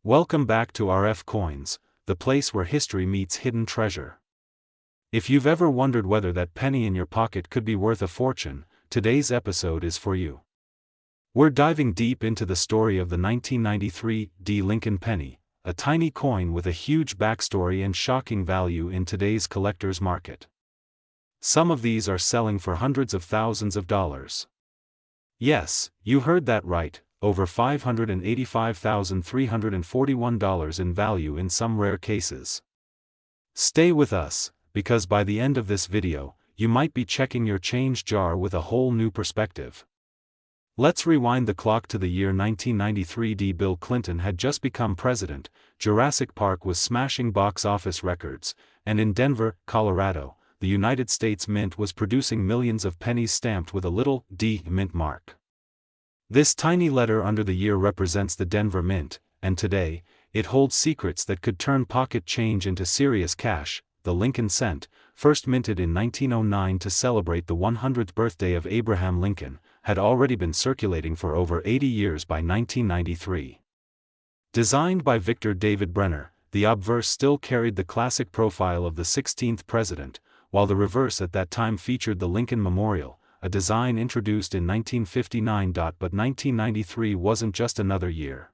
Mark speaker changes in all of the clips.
Speaker 1: Welcome back to RFCoins, the place where history meets hidden treasure. If you've ever wondered whether that penny in your pocket could be worth a fortune, today's episode is for you. We're diving deep into the story of the 1993 D. Lincoln penny, a tiny coin with a huge backstory and shocking value in today's collector's market. Some of these are selling for hundreds of thousands of dollars. Yes, you heard that right. Over $585,341 in value in some rare cases. Stay with us, because by the end of this video, you might be checking your change jar with a whole new perspective. Let's rewind the clock to the year 1993. Bill Clinton had just become president, Jurassic Park was smashing box office records, and in Denver, Colorado, the United States Mint was producing millions of pennies stamped with a little D mint mark. This tiny letter under the year represents the Denver Mint, and today, it holds secrets that could turn pocket change into serious cash. The Lincoln cent, first minted in 1909 to celebrate the 100th birthday of Abraham Lincoln, had already been circulating for over 80 years by 1993. Designed by Victor David Brenner, the obverse still carried the classic profile of the 16th president, while the reverse at that time featured the Lincoln Memorial, a design introduced in 1959. But 1993 wasn't just another year.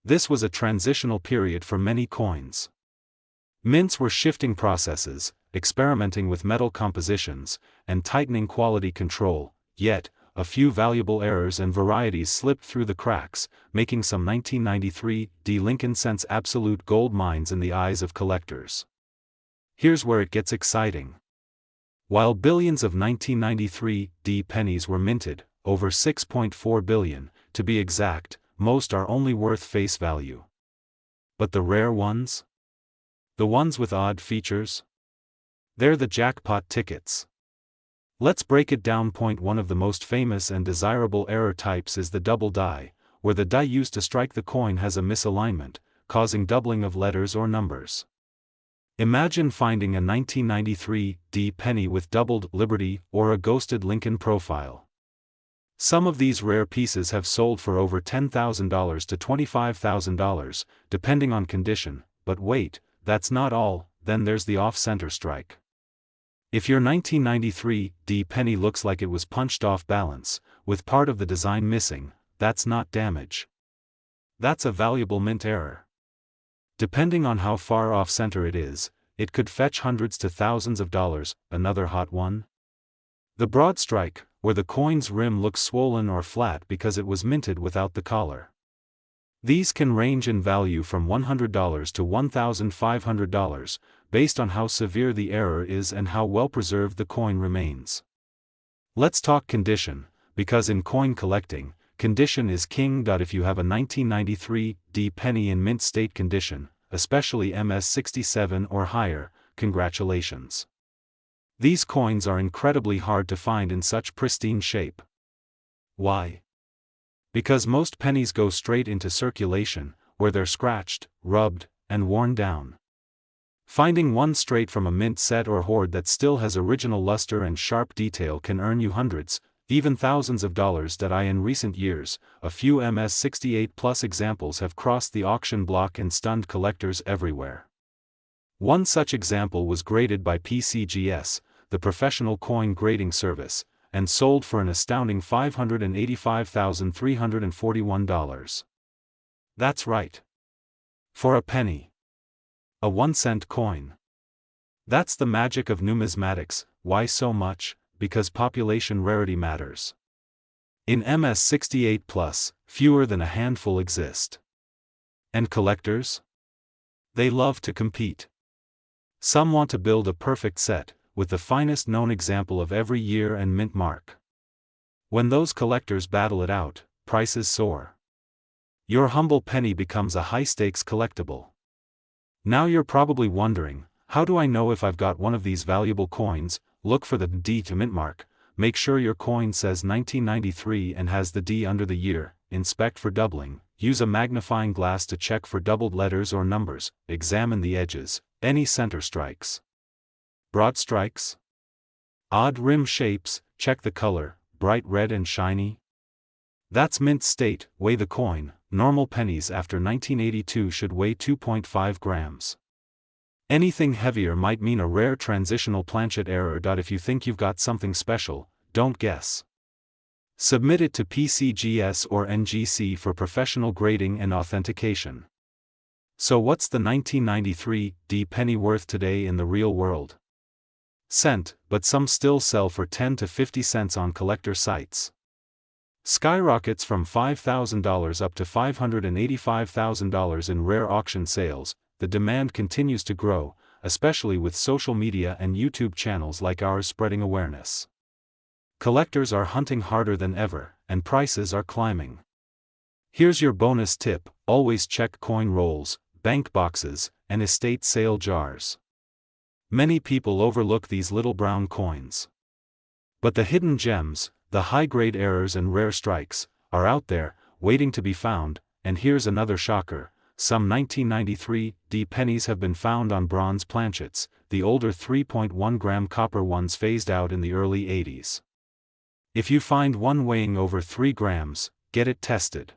Speaker 1: This was a transitional period for many coins. Mints were shifting processes, experimenting with metal compositions, and tightening quality control, yet, a few valuable errors and varieties slipped through the cracks, making some 1993 D. Lincoln cents absolute gold mines in the eyes of collectors. Here's where it gets exciting. While billions of 1993 D pennies were minted, over 6.4 billion, to be exact, most are only worth face value. But the rare ones? The ones with odd features? They're the jackpot tickets. Let's break it down. One of the most famous and desirable error types is the double die, where the die used to strike the coin has a misalignment, causing doubling of letters or numbers. Imagine finding a 1993 D penny with doubled Liberty or a ghosted Lincoln profile. Some of these rare pieces have sold for over $10,000 to $25,000, depending on condition, but wait, that's not all. Then there's the off-center strike. If your 1993 D penny looks like it was punched off balance, with part of the design missing, that's not damage. That's a valuable mint error. Depending on how far off-center it is, it could fetch hundreds to thousands of dollars. Another hot one? The broad strike, where the coin's rim looks swollen or flat because it was minted without the collar. These can range in value from $100 to $1,500, based on how severe the error is and how well preserved the coin remains. Let's talk condition, because in coin collecting, condition is king. If you have a 1993 D penny in mint state condition, especially MS67 or higher, congratulations. These coins are incredibly hard to find in such pristine shape. Why? Because most pennies go straight into circulation, where they're scratched, rubbed, and worn down. Finding one straight from a mint set or hoard that still has original luster and sharp detail can earn you hundreds, even thousands of dollars. In recent years, a few MS68 Plus examples have crossed the auction block and stunned collectors everywhere. One such example was graded by PCGS, the professional coin grading service, and sold for an astounding $585,341. That's right. For a penny. A 1-cent coin. That's the magic of numismatics. Why so much? Because population rarity matters. In MS68 Plus, fewer than a handful exist. And collectors? They love to compete. Some want to build a perfect set, with the finest known example of every year and mint mark. When those collectors battle it out, prices soar. Your humble penny becomes a high-stakes collectible. Now you're probably wondering, how do I know if I've got one of these valuable coins? Look for the D to mint mark, make sure your coin says 1993 and has the D under the year, inspect for doubling, use a magnifying glass to check for doubled letters or numbers, examine the edges, any center strikes. Broad strikes? Odd rim shapes, check the color, bright red and shiny? That's mint state. Weigh the coin, normal pennies after 1982 should weigh 2.5 grams. Anything heavier might mean a rare transitional planchet error. If you think you've got something special, don't guess. Submit it to PCGS or NGC for professional grading and authentication. So what's the 1993 D penny worth today in the real world? Cent, but some still sell for 10 to 50 cents on collector sites. Skyrockets from $5,000 up to $585,000 in rare auction sales. The demand continues to grow, especially with social media and YouTube channels like ours spreading awareness. Collectors are hunting harder than ever, and prices are climbing. Here's your bonus tip: always check coin rolls, bank boxes, and estate sale jars. Many people overlook these little brown coins. But the hidden gems, the high-grade errors and rare strikes, are out there, waiting to be found. And here's another shocker: some 1993 D pennies have been found on bronze planchets, the older 3.1-gram copper ones phased out in the early 80s. If you find one weighing over 3 grams, get it tested.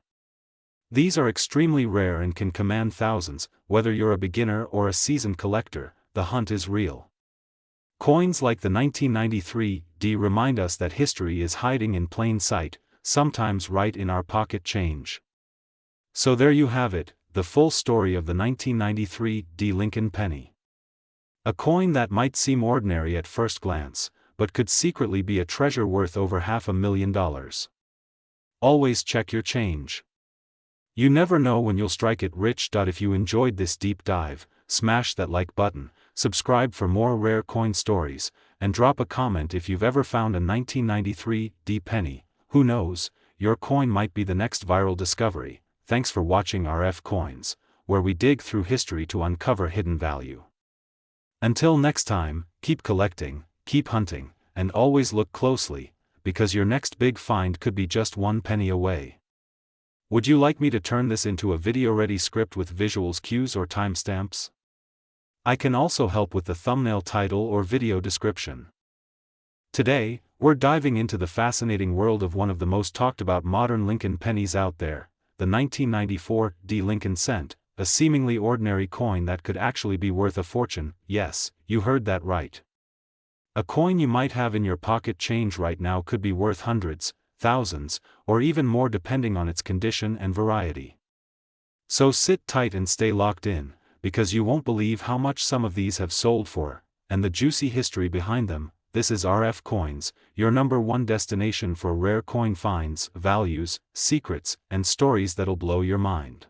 Speaker 1: These are extremely rare and can command thousands. Whether you're a beginner or a seasoned collector, the hunt is real. Coins like the 1993 D remind us that history is hiding in plain sight, sometimes right in our pocket change. So there you have it, the full story of the 1993 D Lincoln penny. A coin that might seem ordinary at first glance, but could secretly be a treasure worth over $500,000. Always check your change. You never know when you'll strike it rich. If you enjoyed this deep dive, smash that like button, subscribe for more rare coin stories, and drop a comment if you've ever found a 1993 D penny. Who knows, your coin might be the next viral discovery. Thanks for watching RFCoins, where we dig through history to uncover hidden value. Until next time, keep collecting, keep hunting, and always look closely, because your next big find could be just 1 penny away. Would you like me to turn this into a video-ready script with visuals, cues, or timestamps? I can also help with the thumbnail title or video description. Today, we're diving into the fascinating world of one of the most talked about modern Lincoln pennies out there, the 1994 D Lincoln cent, a seemingly ordinary coin that could actually be worth a fortune. Yes, you heard that right. A coin you might have in your pocket change right now could be worth hundreds, thousands, or even more depending on its condition and variety. So sit tight and stay locked in, because you won't believe how much some of these have sold for, and the juicy history behind them. This is RFCoins, your #1 destination for rare coin finds, values, secrets, and stories that'll blow your mind.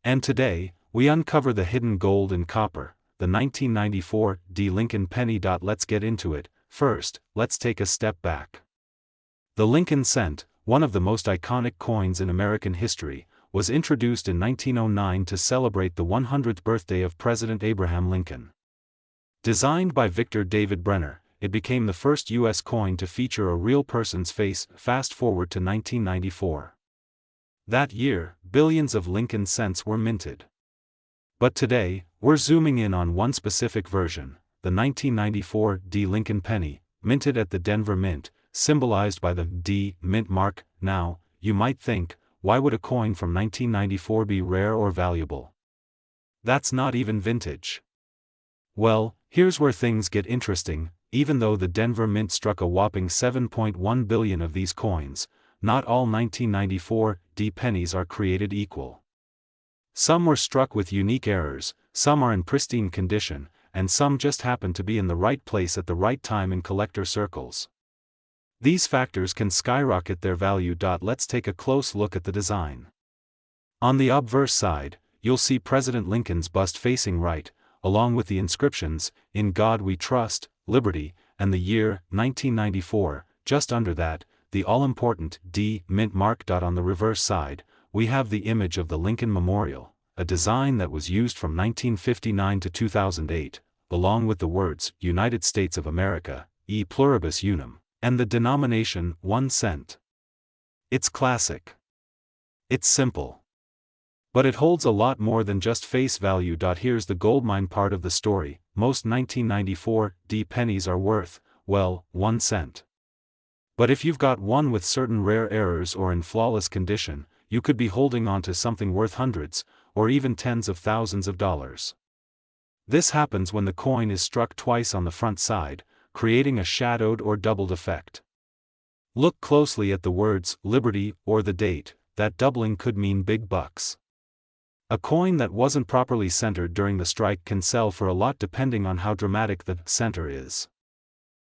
Speaker 1: And today, we uncover the hidden gold in copper, the 1994 D Lincoln penny. Let's get into it. First, let's take a step back. The Lincoln cent, one of the most iconic coins in American history, was introduced in 1909 to celebrate the 100th birthday of President Abraham Lincoln. Designed by Victor David Brenner, it became the first U.S. coin to feature a real person's face. Fast forward to 1994. That year, billions of Lincoln cents were minted. But today, we're zooming in on one specific version, the 1994 D Lincoln penny, minted at the Denver Mint, symbolized by the D mint mark. Now, you might think, why would a coin from 1994 be rare or valuable? That's not even vintage. Well, here's where things get interesting. Even though the Denver Mint struck a whopping 7.1 billion of these coins, not all 1994 D pennies are created equal. Some were struck with unique errors, some are in pristine condition, and some just happen to be in the right place at the right time in collector circles. These factors can skyrocket their value. Let's take a close look at the design. On the obverse side, you'll see President Lincoln's bust facing right, along with the inscriptions, "In God We Trust," "Liberty," and the year, 1994. Just under that, the all-important D mint mark. On the reverse side, we have the image of the Lincoln Memorial, a design that was used from 1959 to 2008, along with the words, "United States of America, e pluribus unum," and the denomination, 1 cent. It's classic. It's simple. But it holds a lot more than just face value. Here's the goldmine part of the story. Most 1994 D pennies are worth, well, 1 cent. But if you've got one with certain rare errors or in flawless condition, you could be holding on to something worth hundreds, or even tens of thousands of dollars. This happens when the coin is struck twice on the front side, creating a shadowed or doubled effect. Look closely at the words "Liberty" or the date. That doubling could mean big bucks. A coin that wasn't properly centered during the strike can sell for a lot depending on how dramatic the center is.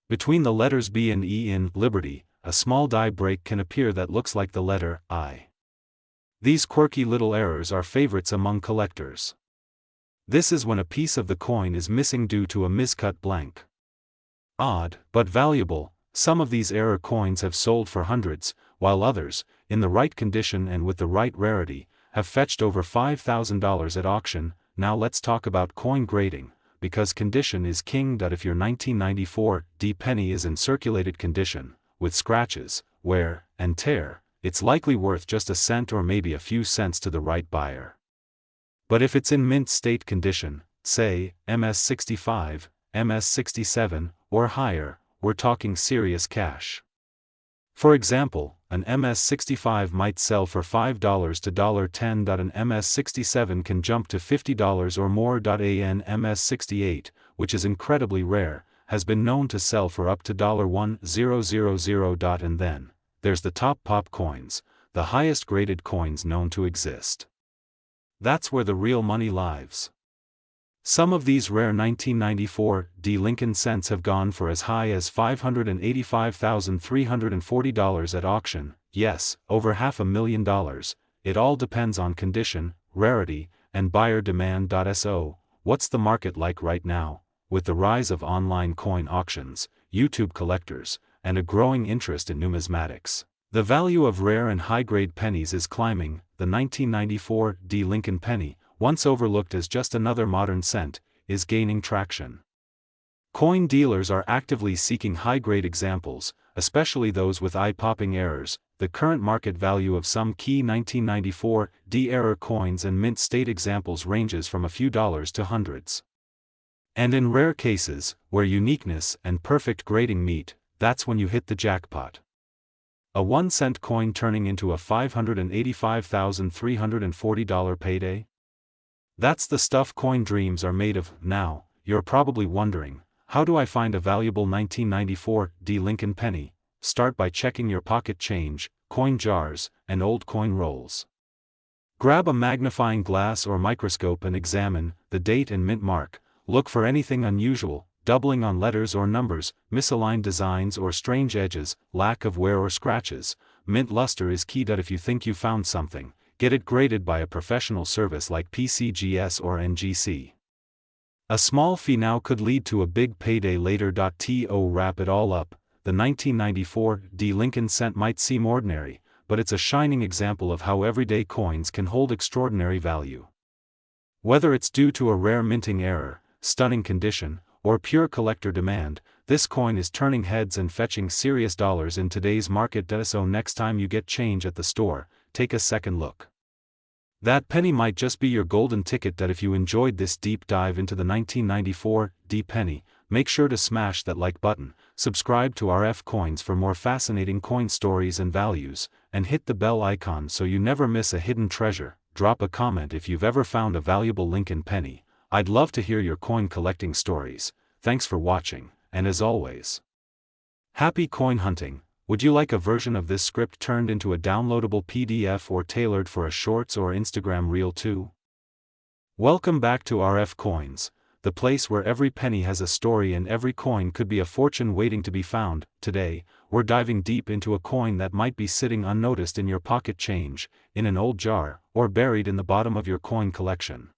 Speaker 1: Between the letters B and E in Liberty, a small die break can appear that looks like the letter I. These quirky little errors are favorites among collectors. This is when a piece of the coin is missing due to a miscut blank. Odd, but valuable, some of these error coins have sold for hundreds, while others, in the right condition and with the right rarity, have fetched over $5,000 at auction. Now let's talk about coin grading, because condition is king. If your 1994 D penny is in circulated condition, with scratches, wear, and tear, it's likely worth just a cent or maybe a few cents to the right buyer. But if it's in mint state condition, say, MS65, MS67, or higher, we're talking serious cash. For example, an MS65 might sell for $5 to $10. An MS67 can jump to $50 or more. An MS68, which is incredibly rare, has been known to sell for up to $1,000. And then, there's the top pop coins, the highest graded coins known to exist. That's where the real money lies. Some of these rare 1994 D Lincoln cents have gone for as high as $585,340 at auction. Yes, over $500,000. It all depends on condition, rarity, and buyer demand. So, what's the market like right now? With the rise of online coin auctions, YouTube collectors, and a growing interest in numismatics, the value of rare and high-grade pennies is climbing. The 1994 D Lincoln penny, once overlooked as just another modern cent, is gaining traction. Coin dealers are actively seeking high-grade examples, especially those with eye-popping errors. The current market value of some key 1994 D error coins and mint state examples ranges from a few dollars to hundreds. And in rare cases, where uniqueness and perfect grading meet, that's when you hit the jackpot. A 1-cent coin turning into a $585,340 payday? That's the stuff coin dreams are made of. Now, you're probably wondering, how do I find a valuable 1994 D Lincoln penny? Start by checking your pocket change, coin jars, and old coin rolls. Grab a magnifying glass or microscope and examine the date and mint mark. Look for anything unusual, doubling on letters or numbers, misaligned designs or strange edges, lack of wear or scratches. Mint luster is key. If you think you found something, get it graded by a professional service like PCGS or NGC. A small fee now could lead to a big payday later. To wrap it all up, the 1994 D Lincoln cent might seem ordinary, but it's a shining example of how everyday coins can hold extraordinary value. Whether it's due to a rare minting error, stunning condition, or pure collector demand, this coin is turning heads and fetching serious dollars in today's market. So next time you get change at the store, take a second look. That penny might just be your golden ticket. If you enjoyed this deep dive into the 1994 D penny, make sure to smash that like button, subscribe to RFCoins for more fascinating coin stories and values, and hit the bell icon so you never miss a hidden treasure. Drop a comment if you've ever found a valuable Lincoln penny. I'd love to hear your coin collecting stories. Thanks for watching, and as always, happy coin hunting. Would you like a version of this script turned into a downloadable PDF or tailored for a Shorts or Instagram Reel too? Welcome back to RFCoins, the place where every penny has a story and every coin could be a fortune waiting to be found. Today, we're diving deep into a coin that might be sitting unnoticed in your pocket change, in an old jar, or buried in the bottom of your coin collection.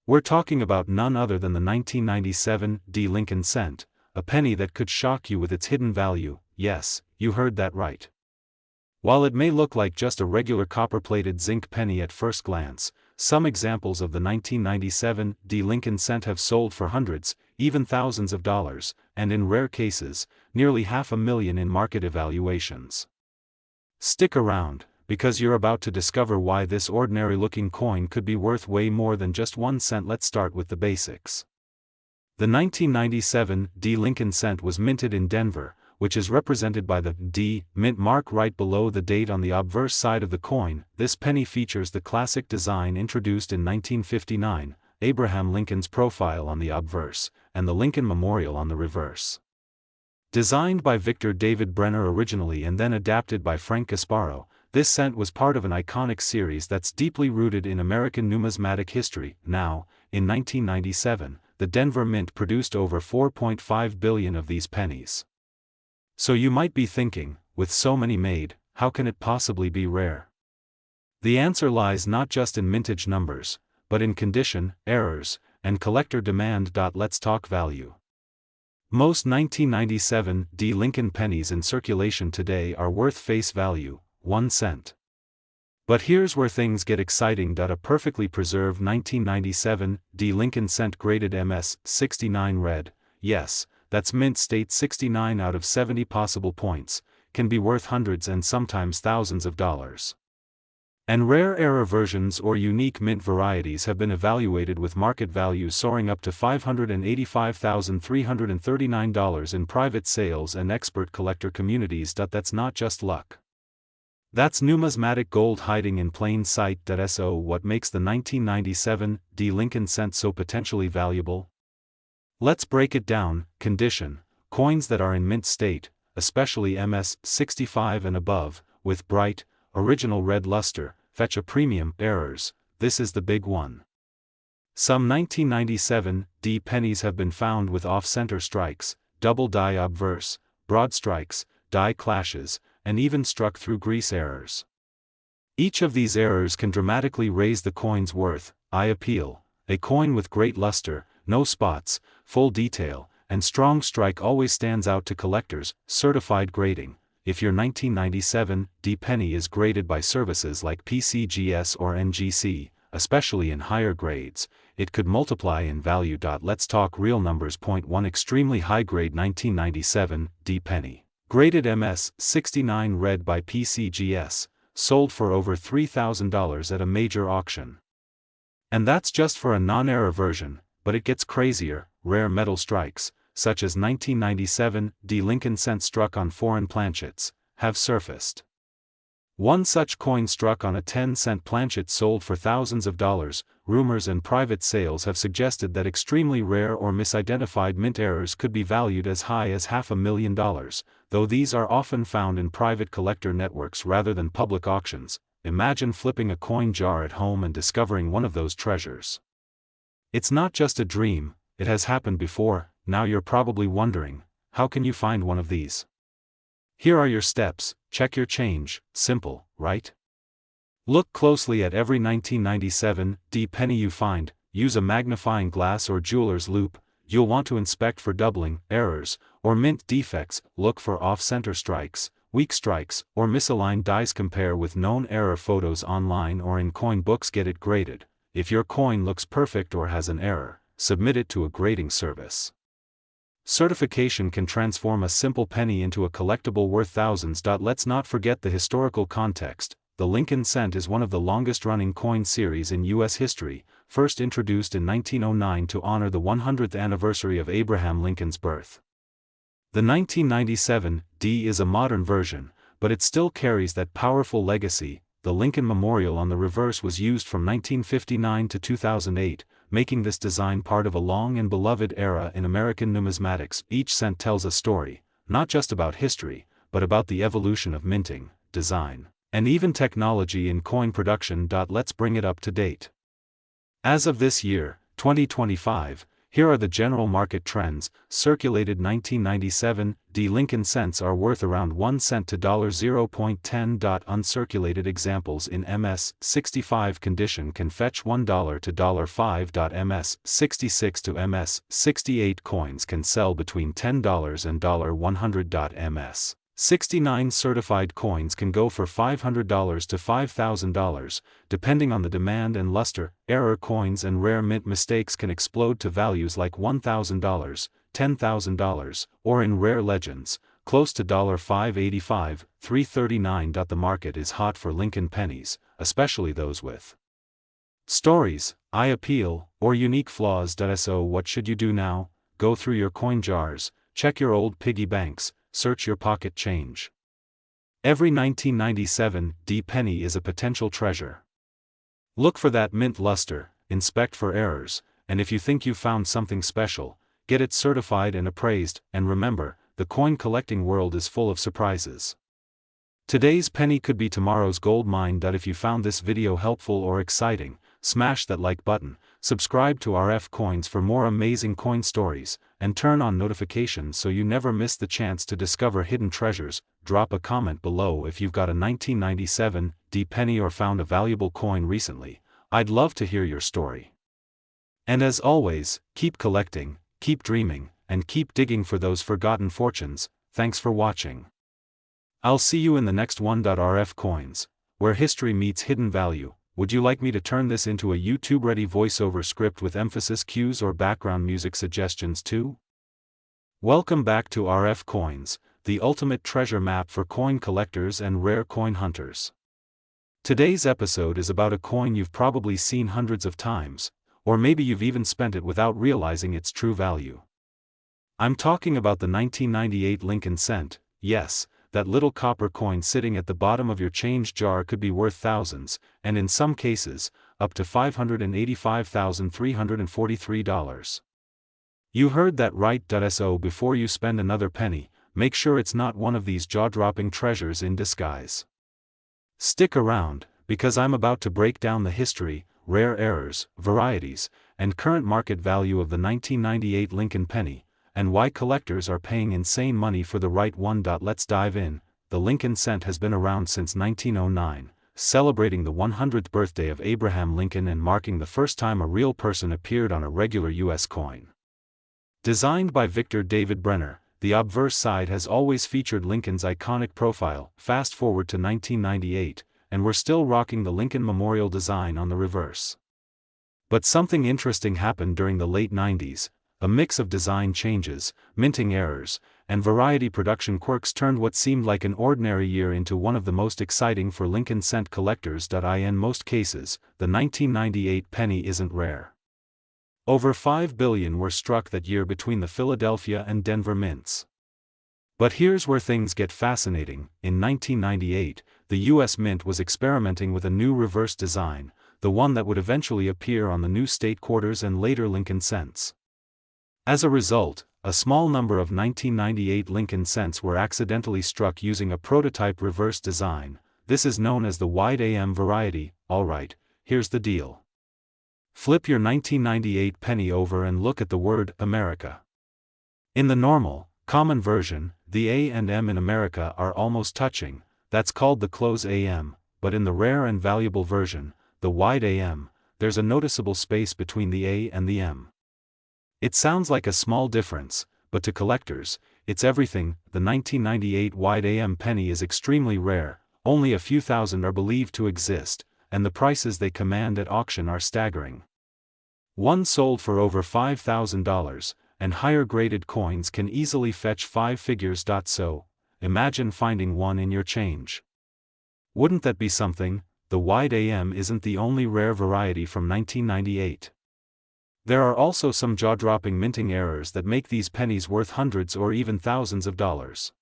Speaker 1: We're talking about none other than the 1997 D Lincoln cent, a penny that could shock you with its hidden value. Yes, you heard that right. While it may look like just a regular copper-plated zinc penny at first glance, some examples of the 1997 D Lincoln cent have sold for hundreds, even thousands of dollars, and in rare cases, nearly $500,000 in market evaluations. Stick around, because you're about to discover why this ordinary-looking coin could be worth way more than just 1 cent. Let's start with the basics. The 1997 D Lincoln cent was minted in Denver, which is represented by the D mint mark right below the date on the obverse side of the coin. This penny features the classic design introduced in 1959, Abraham Lincoln's profile on the obverse, and the Lincoln Memorial on the reverse. Designed by Victor David Brenner originally and then adapted by Frank Gasparo, this cent was part of an iconic series that's deeply rooted in American numismatic history. Now, in 1997, the Denver Mint produced over 4.5 billion of these pennies. So you might be thinking, with so many made, how can it possibly be rare? The answer lies not just in mintage numbers, but in condition, errors, and collector demand. Let's talk value. Most 1997 D Lincoln pennies in circulation today are worth face value, 1 cent. But here's where things get exciting. A perfectly preserved 1997 D Lincoln cent graded MS 69 red, yes, that's mint state 69 out of 70 possible points, can be worth hundreds and sometimes thousands of dollars. And rare error versions or unique mint varieties have been evaluated with market value soaring up to $585,339 in private sales and expert collector communities. That's not just luck. That's numismatic gold hiding in plain sight. So what makes the 1997 D Lincoln cent so potentially valuable? Let's break it down. Condition: coins that are in mint state, especially MS 65 and above, with bright, original red luster, fetch a premium. Errors: this is the big one. Some 1997 D pennies have been found with off-center strikes, double die obverse, broad strikes, die clashes, and even struck through grease errors. Each of these errors can dramatically raise the coin's worth. I appeal: a coin with great luster, no spots, full detail, and strong strike always stands out to collectors. Certified grading: if your 1997 D penny is graded by services like PCGS or NGC, especially in higher grades, it could multiply in value. Let's talk real numbers. Point 1: extremely high grade 1997 D penny, graded MS 69 red by PCGS, sold for over $3,000 at a major auction. And that's just for a non-error version, but it gets crazier. Rare metal strikes, such as 1997 D Lincoln cent struck on foreign planchets, have surfaced. One such coin struck on a 10-cent planchet sold for thousands of dollars. Rumors and private sales have suggested that extremely rare or misidentified mint errors could be valued as high as $500,000, though these are often found in private collector networks rather than public auctions. Imagine flipping a coin jar at home and discovering one of those treasures. It's not just a dream, it has happened before. Now you're probably wondering, how can you find one of these? Here are your steps. Check your change. Simple, right? Look closely at every 1997 D penny you find. Use a magnifying glass or jeweler's loupe. You'll want to inspect for doubling, errors, or mint defects. Look for off-center strikes, weak strikes, or misaligned dies. Compare with known error photos online or in coin books. Get it graded. If your coin looks perfect or has an error, submit it to a grading service. Certification can transform a simple penny into a collectible worth thousands. Let's not forget the historical context. The Lincoln cent is one of the longest-running coin series in U.S. history, first introduced in 1909 to honor the 100th anniversary of Abraham Lincoln's birth. The 1997 D is a modern version, but it still carries that powerful legacy. The Lincoln Memorial on the reverse was used from 1959 to 2008, making this design part of a long and beloved era in American numismatics. Each cent tells a story, not just about history, but about the evolution of minting, design, and even technology in coin production. Let's bring it up to date. As of this year, 2025, here are the general market trends. Circulated 1997 D Lincoln cents are worth around 1 cent to $0.10. Uncirculated examples in MS 65 condition can fetch $1 to $5. MS 66 to MS 68 coins can sell between $10 and $100. MS 69 certified coins can go for $500 to $5,000, depending on the demand and luster. Error coins and rare mint mistakes can explode to values like $1,000, $10,000, or in rare legends, close to $585, $339. The market is hot for Lincoln pennies, especially those with stories, eye appeal, or unique flaws. So what should you do now? Go through your coin jars, check your old piggy banks, search your pocket change. Every 1997 D penny is a potential treasure. Look for that mint luster, inspect for errors, and if you think you found something special, get it certified and appraised, and remember, the coin collecting world is full of surprises. Today's penny could be tomorrow's gold mine. If you found this video helpful or exciting, smash that like button, subscribe to RFCoins for more amazing coin stories, and turn on notifications so you never miss the chance to discover hidden treasures. Drop a comment below if you've got a 1997 D penny or found a valuable coin recently. I'd love to hear your story. And as always, keep collecting, keep dreaming, and keep digging for those forgotten fortunes. Thanks for watching. I'll see you in the next one. RFCoins, where history meets hidden value. Would you like me to turn this into a YouTube-ready voiceover script with emphasis cues or background music suggestions too? Welcome back to RFCoins, the ultimate treasure map for coin collectors and rare coin hunters. Today's episode is about a coin you've probably seen hundreds of times, or maybe you've even spent it without realizing its true value. I'm talking about the 1998 Lincoln cent. Yes, that little copper coin sitting at the bottom of your change jar could be worth thousands, and in some cases, up to $585,343. You heard that right. So before you spend another penny, make sure it's not one of these jaw-dropping treasures in disguise. Stick around, because I'm about to break down the history, rare errors, varieties, and current market value of the 1998 Lincoln penny, and why collectors are paying insane money for the right one. Let's dive in. The Lincoln cent has been around since 1909, celebrating the 100th birthday of Abraham Lincoln and marking the first time a real person appeared on a regular U.S. coin. Designed by Victor David Brenner, the obverse side has always featured Lincoln's iconic profile. Fast forward to 1998, and we're still rocking the Lincoln Memorial design on the reverse. But something interesting happened during the late 90s. A mix of design changes, minting errors, and variety production quirks turned what seemed like an ordinary year into one of the most exciting for Lincoln cent collectors. In most cases, the 1998 penny isn't rare. Over 5 billion were struck that year between the Philadelphia and Denver mints. But here's where things get fascinating. In 1998, the U.S. Mint was experimenting with a new reverse design, the one that would eventually appear on the new state quarters and later Lincoln cents. As a result, a small number of 1998 Lincoln cents were accidentally struck using a prototype reverse design. This is known as the wide AM variety. Alright, here's the deal. Flip your 1998 penny over and look at the word America. In the normal, common version, the A and M in America are almost touching. That's called the close AM, but in the rare and valuable version, the wide AM, there's a noticeable space between the A and the M. It sounds like a small difference, but to collectors, it's everything. The 1998 wide AM penny is extremely rare, only a few thousand are believed to exist, and the prices they command at auction are staggering. One sold for over $5,000, and higher graded coins can easily fetch 5 figures. So, imagine finding one in your change. Wouldn't that be something? The wide AM isn't the only rare variety from 1998. There are also some jaw-dropping minting errors that make these pennies worth hundreds or even thousands of dollars.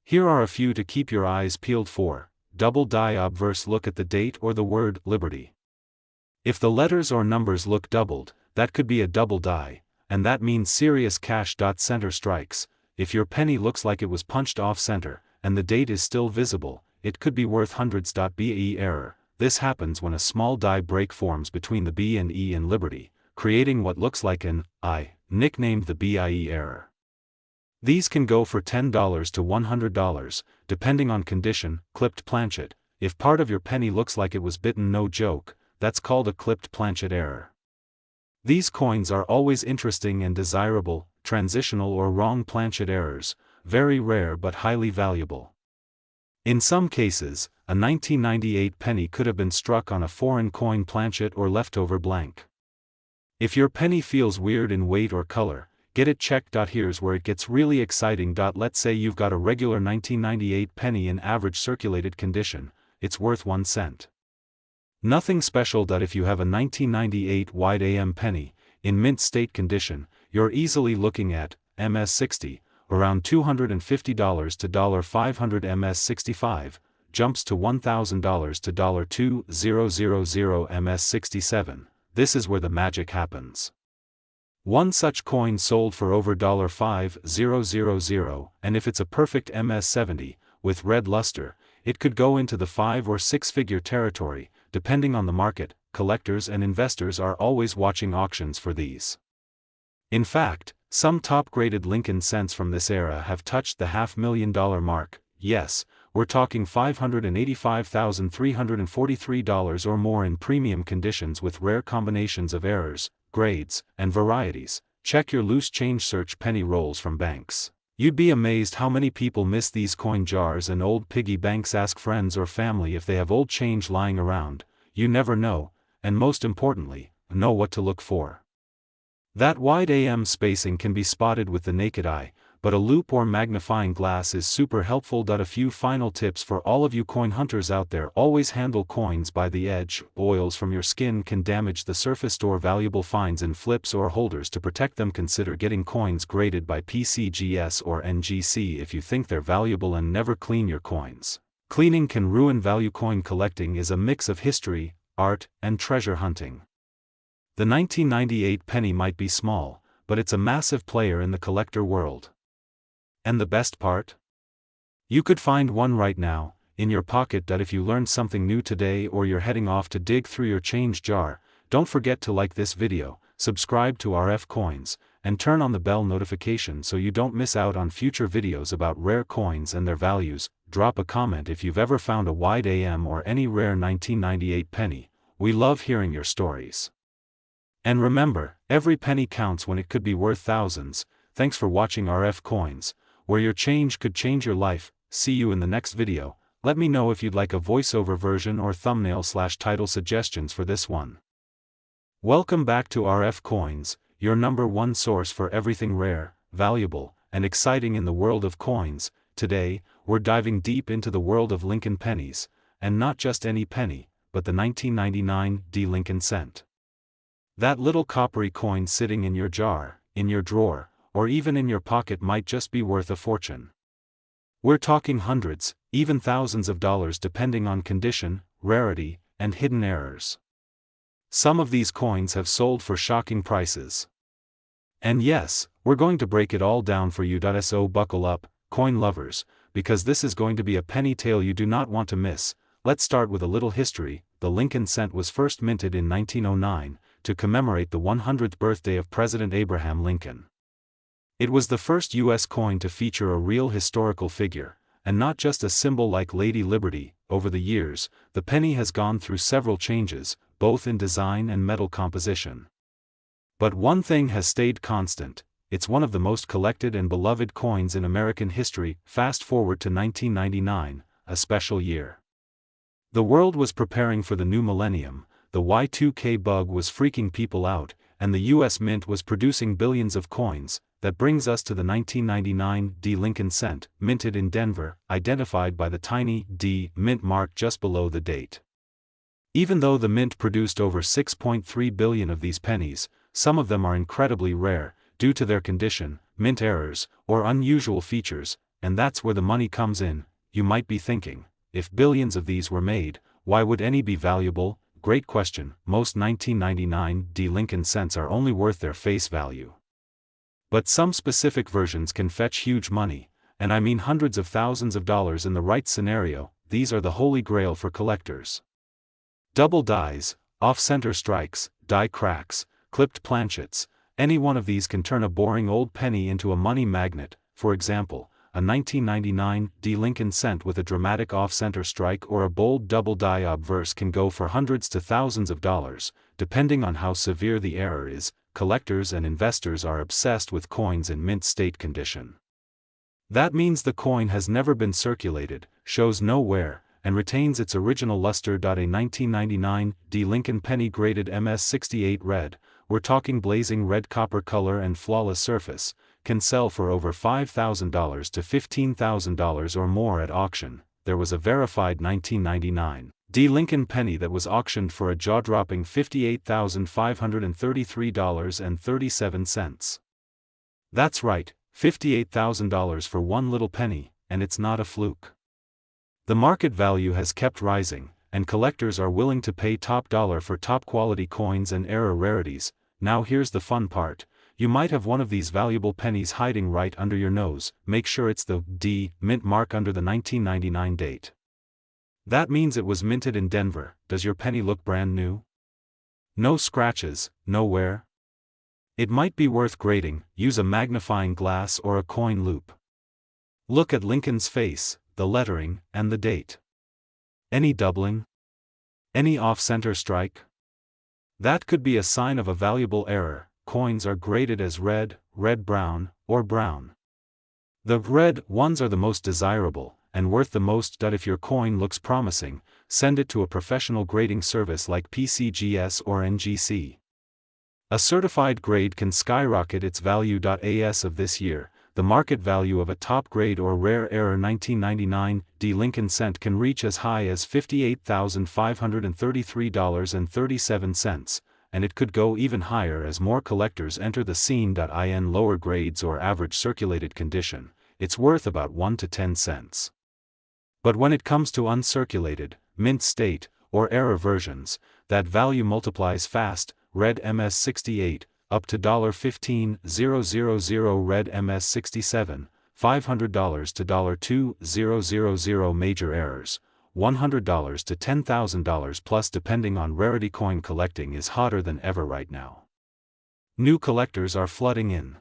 Speaker 1: Here are a few to keep your eyes peeled for. Double die obverse. Look at the date or the word Liberty. If the letters or numbers look doubled, that could be a double die, and that means serious cash. Center strikes. If your penny looks like it was punched off center, and the date is still visible, it could be worth hundreds. BE error. This happens when a small die break forms between the B and E in Liberty, creating what looks like an I, nicknamed the BIE error. These can go for $10 to $100, depending on condition. Clipped planchet. If part of your penny looks like it was bitten, no joke, that's called a clipped planchet error. These coins are always interesting and desirable. Transitional or wrong planchet errors, very rare but highly valuable. In some cases, a 1998 penny could have been struck on a foreign coin planchet or leftover blank. If your penny feels weird in weight or color, get it checked. Here's where it gets really exciting. Let's say you've got a regular 1998 penny in average circulated condition, it's worth 1 cent. Nothing special. If you have a 1998 wide AM penny, in mint state condition, you're easily looking at MS60, around $250 to $500 MS65, jumps to $1,000 to $2,000 MS67. This is where the magic happens. One such coin sold for over $5,000, and if it's a perfect MS70, with red luster, it could go into the 5 or 6 figure territory, depending on the market. Collectors and investors are always watching auctions for these. In fact, some top-graded Lincoln cents from this era have touched the $500,000 mark. Yes, we're talking $585,343 or more in premium conditions with rare combinations of errors, grades, and varieties. Check your loose change search penny rolls from banks. You'd be amazed how many people miss these coin jars and old piggy banks. Ask friends or family if they have old change lying around. You never know, and most importantly, know what to look for. That wide AM spacing can be spotted with the naked eye, but a loupe or magnifying glass is super helpful. A few final tips for all of you coin hunters out there: always handle coins by the edge. Oils from your skin can damage the surface. Store valuable finds in flips or holders to protect them. Consider getting coins graded by PCGS or NGC if you think they're valuable, and never clean your coins. Cleaning can ruin value. Coin collecting is a mix of history, art, and treasure hunting. The 1998 penny might be small, but it's a massive player in the collector world. And the best part? You could find one right now, in your pocket. If you learned something new today or you're heading off to dig through your change jar, don't forget to like this video, subscribe to RFCoins, and turn on the bell notification so you don't miss out on future videos about rare coins and their values. Drop a comment if you've ever found a wide AM or any rare 1998 penny. We love hearing your stories. And remember, every penny counts when it could be worth thousands. Thanks for watching RFCoins, where your change could change your life. See you in the next video. Let me know if you'd like a voiceover version or thumbnail/title suggestions for this one. Welcome back to RFCoins, your #1 source for everything rare, valuable, and exciting in the world of coins. Today, we're diving deep into the world of Lincoln pennies, and not just any penny, but the 1999 Lincoln cent. That little coppery coin sitting in your jar, in your drawer, or even in your pocket might just be worth a fortune. We're talking hundreds, even thousands of dollars depending on condition, rarity, and hidden errors. Some of these coins have sold for shocking prices. And yes, we're going to break it all down for you. So buckle up, coin lovers, because this is going to be a penny tale you do not want to miss. Let's start with a little history. The Lincoln cent was first minted in 1909, to commemorate the 100th birthday of President Abraham Lincoln. It was the first U.S. coin to feature a real historical figure, and not just a symbol like Lady Liberty. Over the years, the penny has gone through several changes, both in design and metal composition. But one thing has stayed constant: it's one of the most collected and beloved coins in American history. Fast forward to 1999, a special year. The world was preparing for the new millennium. The Y2K bug was freaking people out, and the U.S. Mint was producing billions of coins. That brings us to the 1999 Lincoln cent, minted in Denver, identified by the tiny D mint mark just below the date. Even though the mint produced over 6.3 billion of these pennies, some of them are incredibly rare, due to their condition, mint errors, or unusual features, and that's where the money comes in. You might be thinking, if billions of these were made, why would any be valuable? Great question. Most 1999 Lincoln cents are only worth their face value. But some specific versions can fetch huge money, and I mean hundreds of thousands of dollars in the right scenario. These are the holy grail for collectors. Double dies, off-center strikes, die cracks, clipped planchets. Any one of these can turn a boring old penny into a money magnet. For example, a 1999 Lincoln cent with a dramatic off-center strike or a bold double die obverse can go for hundreds to thousands of dollars, depending on how severe the error is. Collectors and investors are obsessed with coins in mint state condition. That means the coin has never been circulated, shows no wear, and retains its original luster. A 1999 Lincoln penny graded MS68 red, we're talking blazing red copper color and flawless surface, can sell for over $5,000 to $15,000 or more at auction. There was a verified 1999 Lincoln penny that was auctioned for a jaw-dropping $58,533.37. That's right, $58,000 for one little penny, and it's not a fluke. The market value has kept rising, and collectors are willing to pay top dollar for top-quality coins and era rarities. Now here's the fun part. You might have one of these valuable pennies hiding right under your nose. Make sure it's the D mint mark under the 1999 date. That means it was minted in Denver. Does your penny look brand new? No scratches, no wear? It might be worth grading. Use a magnifying glass or a coin loop. Look at Lincoln's face, the lettering, and the date. Any doubling? Any off-center strike? That could be a sign of a valuable error. Coins are graded as red, red-brown, or brown. The red ones are the most desirable, and worth the most. If your coin looks promising, send it to a professional grading service like PCGS or NGC. A certified grade can skyrocket its value. As of this year, the market value of a top grade or rare era 1999 D Lincoln cent can reach as high as $58,533.37, and it could go even higher as more collectors enter the scene. In lower grades or average circulated condition, it's worth about 1 to 10 cents. But when it comes to uncirculated, mint state, or era versions, that value multiplies fast. Red MS68, up to $15,000, red MS67, $500 to $2,000. Major errors, $100 to $10,000 plus. Depending on rarity. Coin collecting is hotter than ever right now. New collectors are flooding in.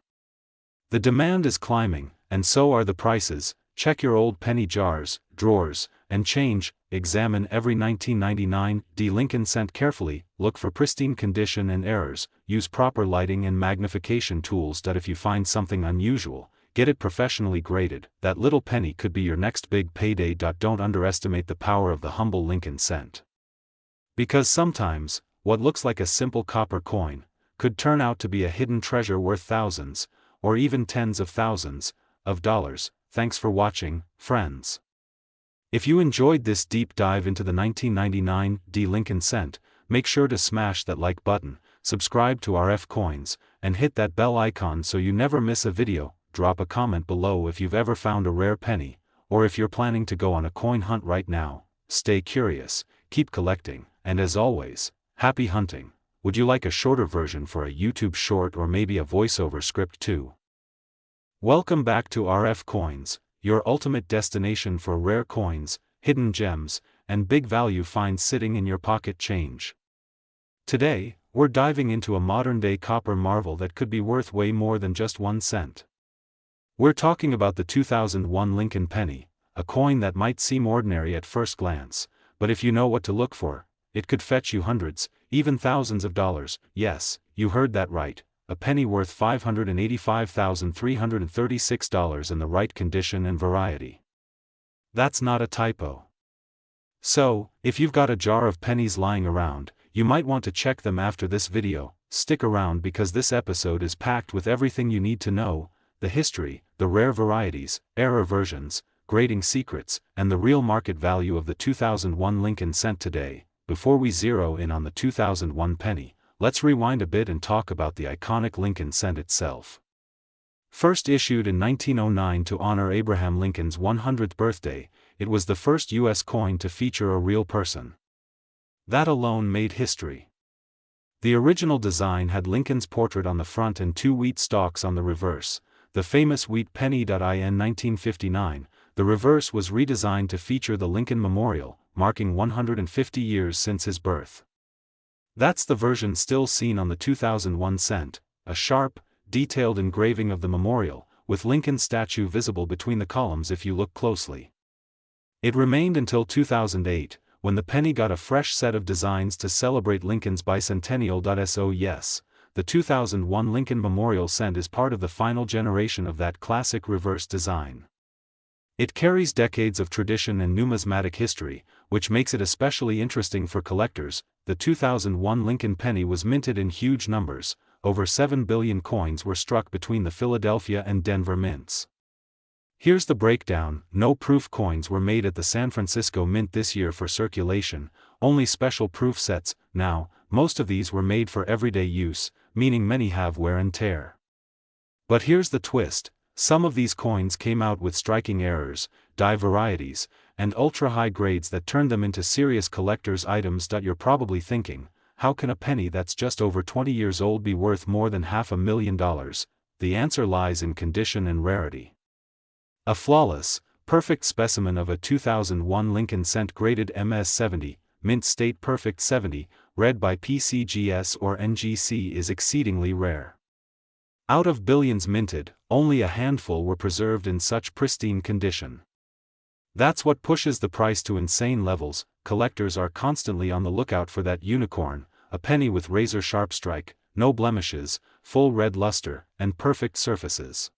Speaker 1: The demand is climbing, and so are the prices. Check your old penny jars, drawers, and change. Examine every 1999 D Lincoln cent carefully. Look for pristine condition and errors. Use proper lighting and magnification tools. If you find something unusual, get it professionally graded. That little penny could be your next big payday. Don't underestimate the power of the humble Lincoln cent. Because sometimes, what looks like a simple copper coin could turn out to be a hidden treasure worth thousands, or even tens of thousands, of dollars. Thanks for watching, friends. If you enjoyed this deep dive into the 1999 D Lincoln cent, make sure to smash that like button, subscribe to RFCoins, and hit that bell icon so you never miss a video. Drop a comment below if you've ever found a rare penny, or if you're planning to go on a coin hunt right now. Stay curious, keep collecting, and as always, happy hunting. Would you like a shorter version for a YouTube short or maybe a voiceover script too? Welcome back to RFCoins, your ultimate destination for rare coins, hidden gems, and big value finds sitting in your pocket change. Today, we're diving into a modern-day copper marvel that could be worth way more than just 1 cent. We're talking about the 2001 Lincoln penny, a coin that might seem ordinary at first glance, but if you know what to look for, it could fetch you hundreds, even thousands of dollars. Yes, you heard that right. A penny worth $585,336 in the right condition and variety. That's not a typo. So, if you've got a jar of pennies lying around, you might want to check them after this video. Stick around because this episode is packed with everything you need to know: the history, the rare varieties, era versions, grading secrets, and the real market value of the 2001 Lincoln cent. Today, before we zero in on the 2001 penny, let's rewind a bit and talk about the iconic Lincoln cent itself. First issued in 1909 to honor Abraham Lincoln's 100th birthday, it was the first U.S. coin to feature a real person. That alone made history. The original design had Lincoln's portrait on the front and 2 wheat stalks on the reverse, the famous wheat penny. In 1959, the reverse was redesigned to feature the Lincoln Memorial, marking 150 years since his birth. That's the version still seen on the 2001 cent, a sharp, detailed engraving of the memorial, with Lincoln's statue visible between the columns if you look closely. It remained until 2008, when the penny got a fresh set of designs to celebrate Lincoln's bicentennial. So yes, the 2001 Lincoln Memorial cent is part of the final generation of that classic reverse design. It carries decades of tradition and numismatic history, which makes it especially interesting for collectors. The 2001 Lincoln penny was minted in huge numbers. Over 7 billion coins were struck between the Philadelphia and Denver mints. Here's the breakdown: no proof coins were made at the San Francisco Mint this year for circulation, only special proof sets. Now, most of these were made for everyday use, meaning many have wear and tear. But here's the twist: Some of these coins came out with striking errors, die varieties, and ultra-high grades that turned them into serious collector's items. You're probably thinking, how can a penny that's just over 20 years old be worth more than $500,000? The answer lies in condition and rarity. A flawless, perfect specimen of a 2001 Lincoln Cent graded MS-70, mint state perfect 70, read by PCGS or NGC is exceedingly rare. Out of billions minted, only a handful were preserved in such pristine condition. That's what pushes the price to insane levels. Collectors are constantly on the lookout for that unicorn, a penny with razor-sharp strike, no blemishes, full red luster, and perfect surfaces.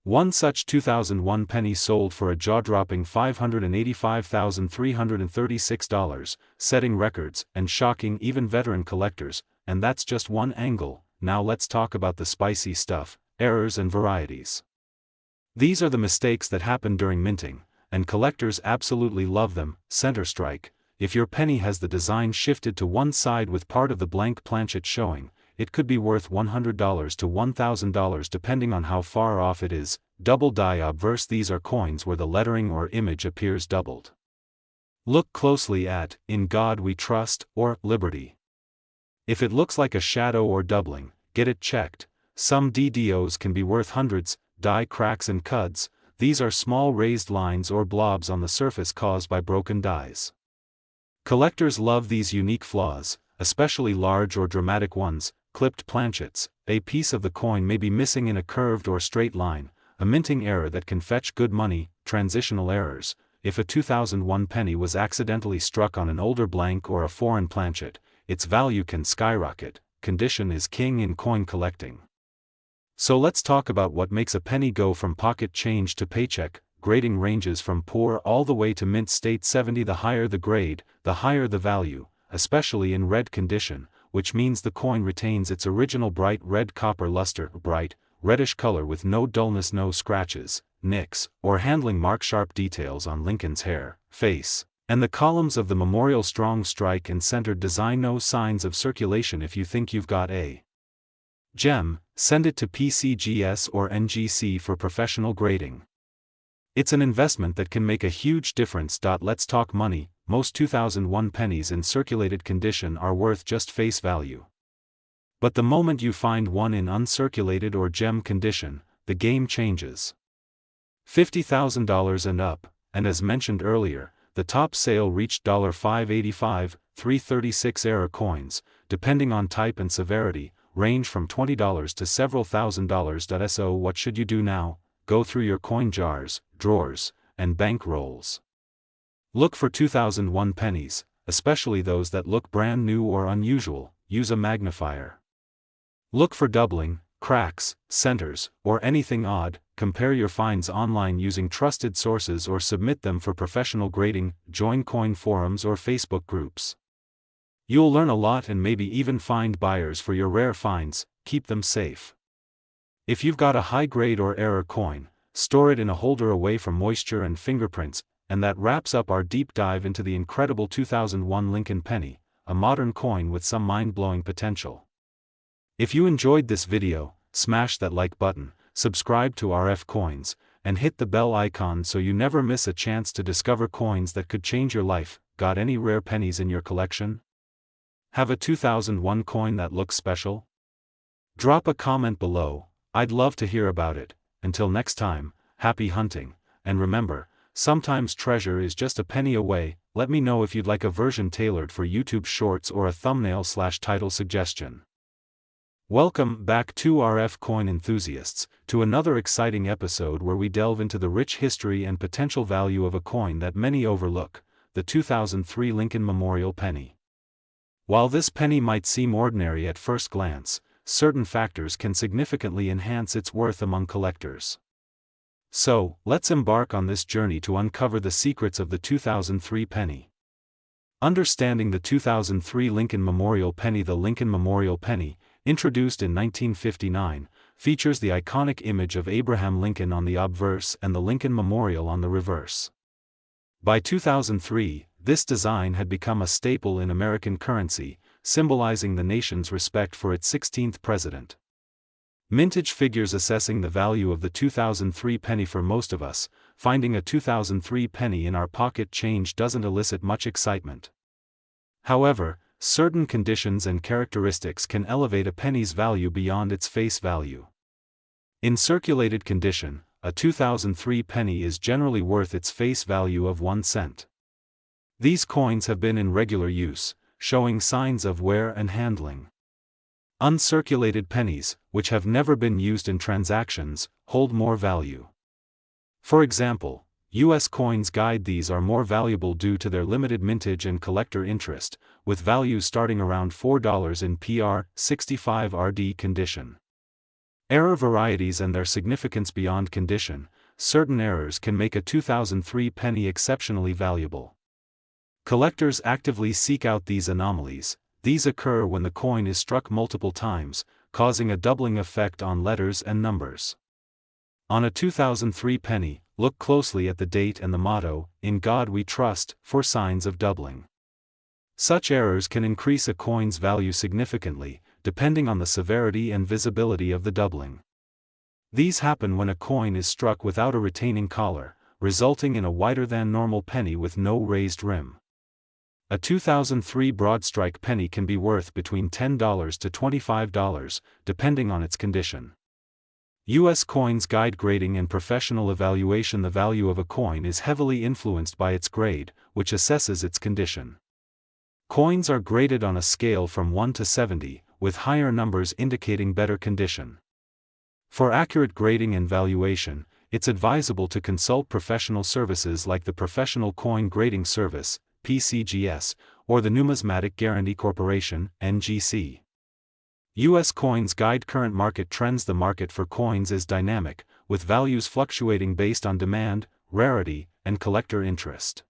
Speaker 1: One such 2001 penny sold for a jaw-dropping $585,336, setting records and shocking even veteran collectors, and that's just one angle. Now let's talk about the spicy stuff, errors and varieties. These are the mistakes that happen during minting, and collectors absolutely love them. Center strike. If your penny has the design shifted to one side with part of the blank planchet showing, it could be worth $100 to $1,000 depending on how far off it is. Double die obverse. These are coins where the lettering or image appears doubled. Look closely at "In God We Trust" or "Liberty." If it looks like a shadow or doubling, get it checked. Some DDOs can be worth hundreds. Die cracks and cuds. These are small raised lines or blobs on the surface caused by broken dies. Collectors love these unique flaws, especially large or dramatic ones. Clipped planchets. A piece of the coin may be missing in a curved or straight line, a minting error that can fetch good money. Transitional errors. If a 2001 penny was accidentally struck on an older blank or a foreign planchet, its value can skyrocket. Condition is king in coin collecting. So let's talk about what makes a penny go from pocket change to paycheck. Grading ranges from poor all the way to mint state 70. The higher the grade, the higher the value, especially in red condition, which means the coin retains its original bright red copper luster, bright, reddish color with no dullness, no scratches, nicks, or handling mark. Sharp details on Lincoln's hair, face, and the columns of the memorial. Strong strike and centered design. No signs of circulation. If you think you've got a gem, send it to PCGS or NGC for professional grading. It's an investment that can make a huge difference. Let's talk money. Most 2001 pennies in circulated condition are worth just face value. But the moment you find one in uncirculated or gem condition, the game changes. $50,000 and up, and as mentioned earlier, the top sale reached $585, $336. Error coins, depending on type and severity, range from $20 to several $1,000s. So what should you do now? Go through your coin jars, drawers, and bank rolls. Look for 2001 pennies, especially those that look brand new or unusual. Use a magnifier. Look for doubling, cracks, centers, or anything odd. Compare your finds online using trusted sources or submit them for professional grading. Join coin forums or Facebook groups. You'll learn a lot and maybe even find buyers for your rare finds. Keep them safe. If you've got a high grade or error coin, store it in a holder away from moisture and fingerprints. And that wraps up our deep dive into the incredible 2001 Lincoln penny, a modern coin with some mind-blowing potential. If you enjoyed this video, smash that like button, subscribe to RFCoins, and hit the bell icon so you never miss a chance to discover coins that could change your life. Got any rare pennies in your collection? Have a 2001 coin that looks special? Drop a comment below. I'd love to hear about it. Until next time, happy hunting, and remember, sometimes treasure is just a penny away. Let me know if you'd like a version tailored for YouTube Shorts or a thumbnail/title suggestion. Welcome back to RF coin enthusiasts, to another exciting episode where we delve into the rich history and potential value of a coin that many overlook, the 2003 Lincoln Memorial Penny. While this penny might seem ordinary at first glance, certain factors can significantly enhance its worth among collectors. So, let's embark on this journey to uncover the secrets of the 2003 penny. Understanding the 2003 Lincoln Memorial Penny. The Lincoln Memorial Penny, introduced in 1959, features the iconic image of Abraham Lincoln on the obverse and the Lincoln Memorial on the reverse. By 2003, this design had become a staple in American currency, symbolizing the nation's respect for its 16th president. Mintage figures assessing the value of the 2003 penny. For most of us, finding a 2003 penny in our pocket change doesn't elicit much excitement. However, certain conditions and characteristics can elevate a penny's value beyond its face value. In circulated condition, a 2003 penny is generally worth its face value of 1 cent. These coins have been in regular use, showing signs of wear and handling. Uncirculated pennies, which have never been used in transactions, hold more value. For example, U.S. coins guide these are more valuable due to their limited mintage and collector interest, with values starting around $4 in PR 65 RD condition. Error varieties and their significance beyond condition. Certain errors can make a 2003 penny exceptionally valuable. Collectors actively seek out these anomalies. These occur when the coin is struck multiple times, causing a doubling effect on letters and numbers. On a 2003 penny, look closely at the date and the motto, "In God We Trust," for signs of doubling. Such errors can increase a coin's value significantly, depending on the severity and visibility of the doubling. These happen when a coin is struck without a retaining collar, resulting in a wider than normal penny with no raised rim. A 2003 broadstrike penny can be worth between $10 to $25, depending on its condition. U.S. Coins Guide Grading and Professional Evaluation. The value of a coin is heavily influenced by its grade, which assesses its condition. Coins are graded on a scale from 1 to 70, with higher numbers indicating better condition. For accurate grading and valuation, it's advisable to consult professional services like the Professional Coin Grading Service, PCGS, or the Numismatic Guarantee Corporation, NGC. U.S. Coins Guide. Current market trends. The market for coins is dynamic, with values fluctuating based on demand, rarity, and collector interest.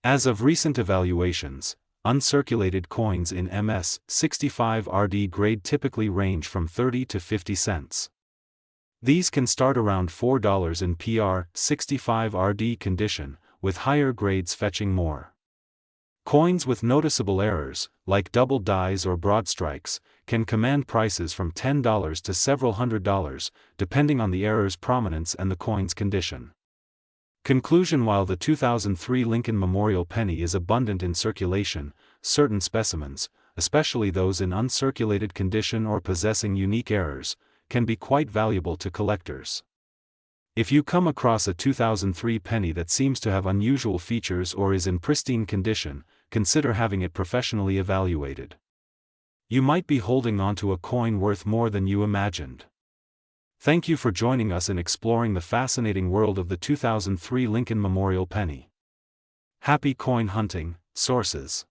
Speaker 1: As of recent evaluations, uncirculated coins in MS 65 RD grade typically range from 30 to 50 cents. These can start around $4 in PR 65 RD condition, with higher grades fetching more. Coins with noticeable errors, like double dies or broad strikes, can command prices from $10 to several $100s, depending on the error's prominence and the coin's condition. Conclusion. While the 2003 Lincoln Memorial penny is abundant in circulation, certain specimens, especially those in uncirculated condition or possessing unique errors, can be quite valuable to collectors. If you come across a 2003 penny that seems to have unusual features or is in pristine condition, consider having it professionally evaluated. You might be holding onto a coin worth more than you imagined. Thank you for joining us in exploring the fascinating world of the 2003 Lincoln Memorial penny. Happy coin hunting. Sources.